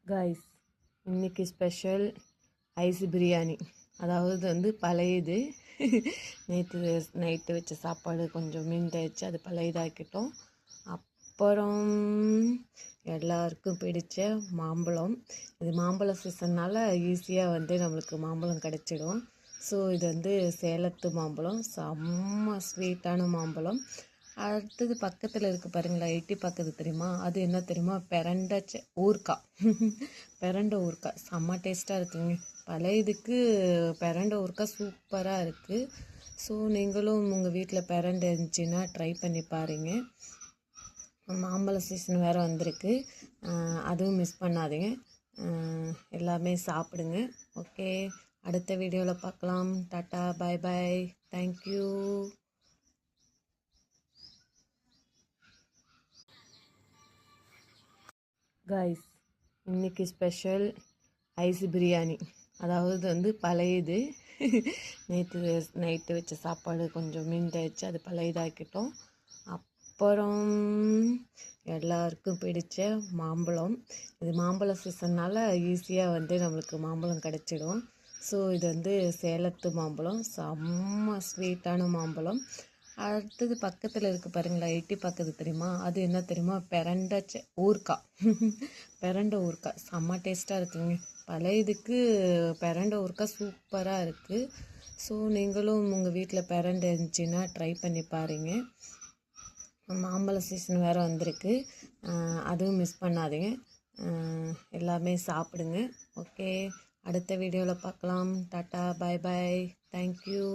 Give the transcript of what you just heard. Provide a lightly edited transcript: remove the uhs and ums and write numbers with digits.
Guys, இன்னைக்கு special ice biryani. அதாவது பழையது. நேற்று நைட்டு வச்ச சாப்பாடு கொஞ்சம் மீண்டாயிடுச்சு, அது பழையதாக்கிட்டோம். அப்புறம் எல்லாருக்கும் பிடிச்ச மாம்பழம். இது மாம்பழ சீசன்னால் ஈஸியாக நம்மளுக்கு மாம்பழம் கிடச்சிடும். ஸோ இது சேலத்து மாம்பழம், செம்ம ஸ்வீட்டான மாம்பழம். அடுத்தது பக்கத்தில் இருக்குது பாருங்களா, எட்டி பக்கத்து தெரியுமா, அது என்ன தெரியுமா, பிரண்ட ஊறுக்காய். பிரண்ட ஊறுக்காய் செம்ம டேஸ்ட்டாக இருக்குங்க. பழைய இதுக்கு பிரண்ட ஊறுக்காய் சூப்பராக இருக்குது. ஸோ நீங்களும் உங்கள் வீட்டில் பிரண்ட இருந்துச்சுன்னா ட்ரை பண்ணி பாருங்கள். மாம்பழ சீசன் வேறு வந்திருக்கு, அதுவும் மிஸ் பண்ணாதீங்க. எல்லாமே சாப்பிடுங்க. ஓகே, அடுத்த வீடியோவில் பார்க்கலாம். டாட்டா, பாய் பாய், தேங்க்யூ. கைஸ், இன்னைக்கு ஸ்பெஷல் ஐஸ் பிரியாணி. அதாவது பழையது. நேற்று நைட்டு வச்ச சாப்பாடு கொஞ்சம் மீண்டாயிடுச்சு, அது பழையதாக்கிட்டோம். அப்புறம் எல்லாருக்கும் பிடிச்ச மாம்பழம். இது மாம்பழ சீசன்னால் ஈஸியாக நம்மளுக்கு மாம்பழம் கிடச்சிடும். ஸோ இது சேலத்து மாம்பழம், செம்ம ஸ்வீட்டான மாம்பழம். அடுத்தது பக்கத்தில் இருக்குது பாருங்களா, எட்டி பக்கத்து தெரியுமா, அது என்ன தெரியுமா, பிரண்ட ஊறுக்காய். பிரண்ட ஊறுக்காய் செம்ம டேஸ்ட்டாக இருக்குங்க. பழைய இதுக்கு பிரண்ட ஊறுக்காய் சூப்பராக இருக்குது. ஸோ நீங்களும் உங்கள் வீட்டில் பிரண்ட இருந்துச்சுன்னா ட்ரை பண்ணி பாருங்கள். மாம்பழ சீசன் வேறு வந்திருக்கு, அதுவும் மிஸ் பண்ணாதீங்க. எல்லாமே சாப்பிடுங்க. ஓகே, அடுத்த வீடியோவில் பார்க்கலாம். டாட்டா, பாய் பாய், தேங்க்யூ.